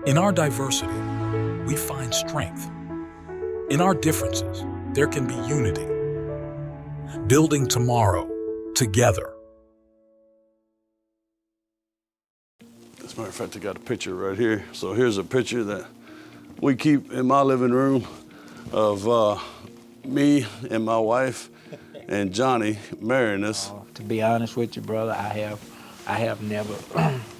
In our diversity, we find strength. In our differences, there can be unity. Building tomorrow together. As a matter of fact, I got a picture right here. So here's a picture that we keep in my living room of me and my wife and Johnny marrying us. To be honest with you, brother, I have never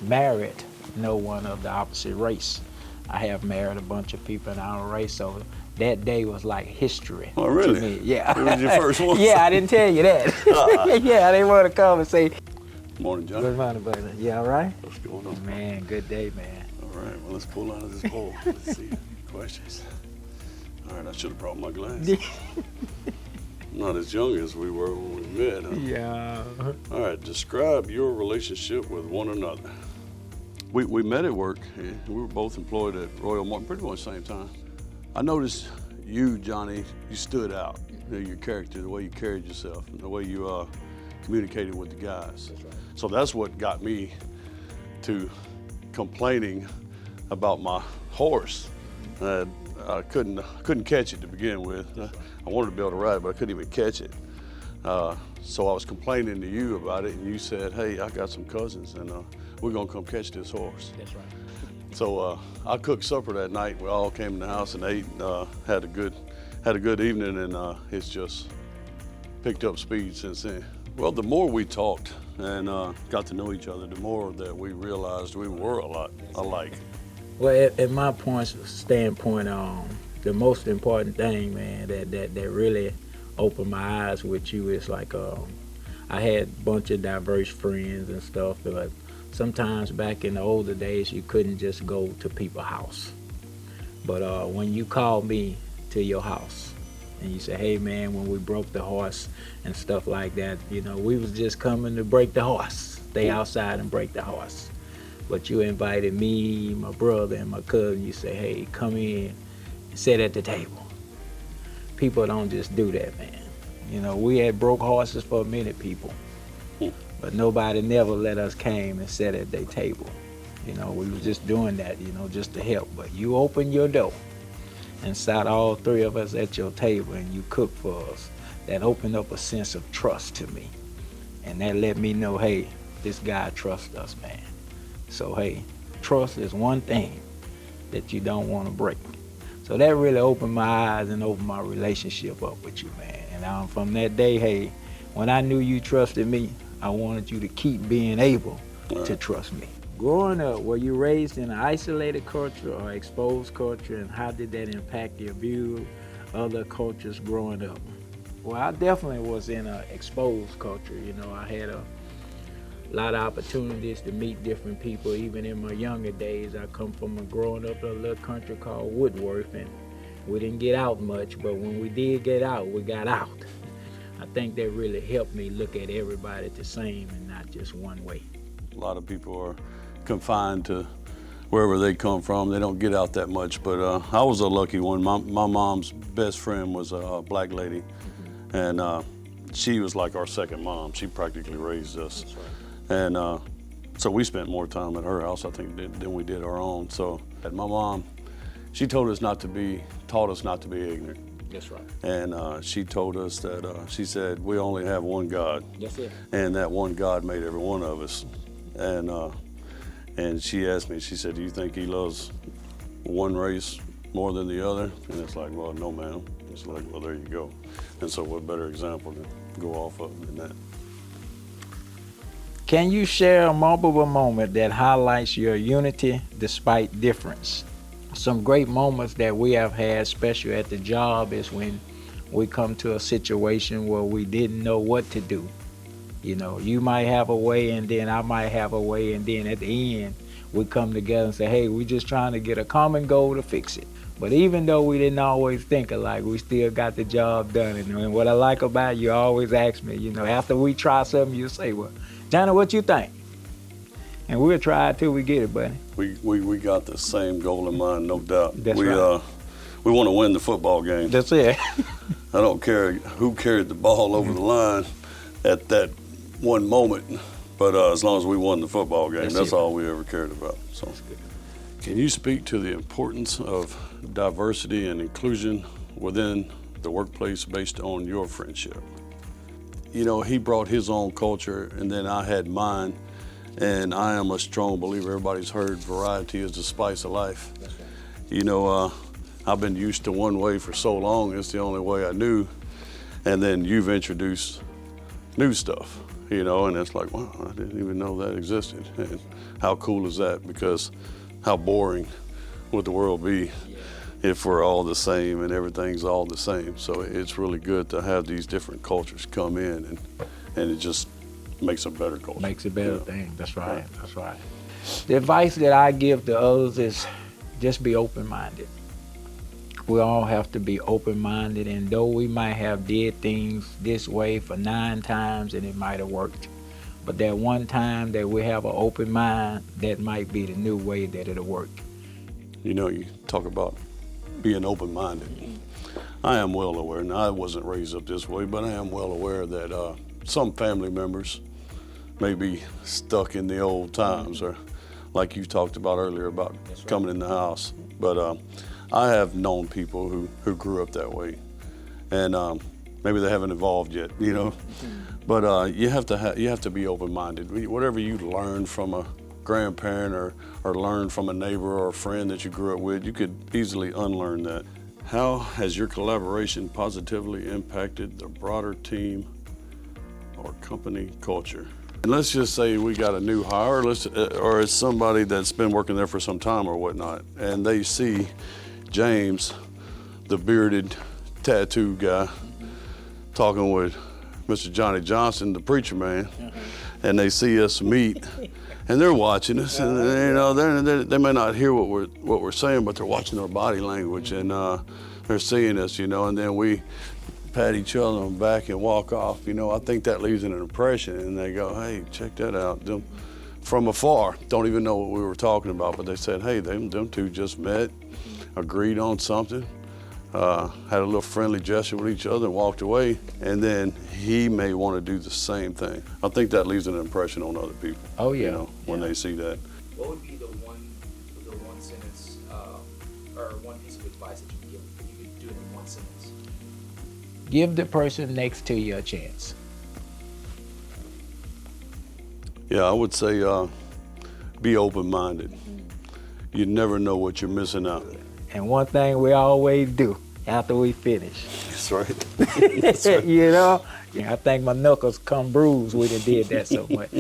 married no one of the opposite race. I have married a bunch of people in our race, so that day was like history. Oh, really? To me. Yeah. It was your first one? Yeah, I didn't tell you that. Yeah, I didn't want to come and say. Morning, Johnny. Good morning, brother. You all right? What's going on? Man, good day, man. All right, well, let's pull out of this bowl. Let's see. Questions. All right, I should have brought my glasses. Not as young as we were when we met, huh? Yeah. All right, describe your relationship with one another. We met at work. We were both employed at RoyOMartin pretty much the same time. I noticed you, Johnny, you stood out. You know, your character, the way you carried yourself, and the way you communicated with the guys. That's right. So that's what got me to complaining about my horse. I couldn't catch it to begin with. I wanted to be able to ride it, but I couldn't even catch it. So I was complaining to you about it, and you said, "Hey, I got some cousins, and we're gonna come catch this horse." That's right. So I cooked supper that night. We all came in the house and ate. Had a good evening, and it's just picked up speed since then. Well, the more we talked and got to know each other, the more that we realized we were a lot alike. Well, at my standpoint, the most important thing, man, that really opened my eyes with you is like, I had a bunch of diverse friends and stuff, but sometimes back in the older days, you couldn't just go to people's house. But when you called me to your house and you said, "Hey, man, when we broke the horse and stuff like that, you know, we was just coming to break the horse, stay outside and break the horse." But you invited me, my brother, and my cousin. You say, "Hey, come in and sit at the table." People don't just do that, man. You know, we had broke horses for many people, but nobody never let us came and sat at their table. You know, we was just doing that, you know, just to help. But you opened your door and sat all three of us at your table and you cooked for us. That opened up a sense of trust to me. And that let me know, hey, this guy trusts us, man. So, hey, trust is one thing that you don't want to break. So that really opened my eyes and opened my relationship up with you, man. And from that day, hey, when I knew you trusted me, I wanted you to keep being able to trust me. Growing up, were you raised in an isolated culture or exposed culture, and how did that impact your view of other cultures growing up? Well, I definitely was in an exposed culture. You know, I had a lot of opportunities to meet different people. Even in my younger days, I come from growing up in a little country called Woodworth, and we didn't get out much, but when we did get out, we got out. I think that really helped me look at everybody the same and not just one way. A lot of people are confined to wherever they come from. They don't get out that much, but I was a lucky one. My mom's best friend was a black lady, and she was like our second mom. She practically raised us. That's right. And so we spent more time at her house, I think, than we did our own. So my mom, she taught us not to be ignorant. That's right. And she told us that, she said, we only have one God. That's it. And that one God made every one of us. And she asked me, she said, "Do you think he loves one race more than the other?" And it's like, well, no, ma'am. It's like, well, there you go. And so what better example to go off of than that? Can you share a memorable moment that highlights your unity despite difference? Some great moments that we have had, especially at the job, is when we come to a situation where we didn't know what to do. You know, you might have a way and then I might have a way, and then at the end, we come together and say, hey, we're just trying to get a common goal to fix it. But even though we didn't always think alike, we still got the job done. And what I like about you always ask me, you know, after we try something, you say, well, Johnny, what you think? And we'll try it till we get it, buddy. We got the same goal in mind, no doubt. That's right. We want to win the football game. That's it. I don't care who carried the ball over the line at that one moment, but as long as we won the football game, that's all we ever cared about. So. That's good. Can you speak to the importance of diversity and inclusion within the workplace based on your friendship? You know, he brought his own culture and then I had mine, and I am a strong believer. Everybody's heard variety is the spice of life. That's right. You know, I've been used to one way for so long, it's the only way I knew, and then you've introduced new stuff, you know, and it's like, wow, I didn't even know that existed. And how cool is that? Because how boring would the world be if we're all the same and everything's all the same? So it's really good to have these different cultures come in, and it just makes a better culture. Makes a better thing. That's right. That's right. The advice that I give to others is just be open-minded. We all have to be open-minded, and though we might have did things this way for 9 times and it might have worked, but that one time that we have an open mind, that might be the new way that it'll work. You know, you talk about being open-minded. I am well aware, and I wasn't raised up this way, but I am well aware that some family members may be stuck in the old times, or like you talked about earlier about coming in the house. But I have known people who grew up that way, and maybe they haven't evolved yet, you know. But you have to be open-minded. Whatever you learn from a grandparent or learn from a neighbor or a friend that you grew up with, you could easily unlearn that. How has your collaboration positively impacted the broader team or company culture? And let's just say we got a new hire, or it's somebody that's been working there for some time or whatnot, and they see James, the bearded tattoo guy, talking with Mr. Johnny Johnson, the preacher man, and they see us meet, and they're watching us, and you know they may not hear what we're saying, but they're watching our body language, and they're seeing us, you know, and then we pat each other on the back and walk off. You know, I think that leaves an impression, and they go, hey, check that out. Them from afar, don't even know what we were talking about, but they said, hey, them two just met, agreed on something, had a little friendly gesture with each other and walked away, and then he may want to do the same thing. I think that leaves an impression on other people. Oh, yeah. You know, when they see that. What would be the one sentence or one piece of advice that you could give if you could do it in one sentence? Give the person next to you a chance. Yeah, I would say be open-minded. You never know what you're missing out. And one thing we always do after we finish. That's right. You know? I think my knuckles come bruised. We done did that so much.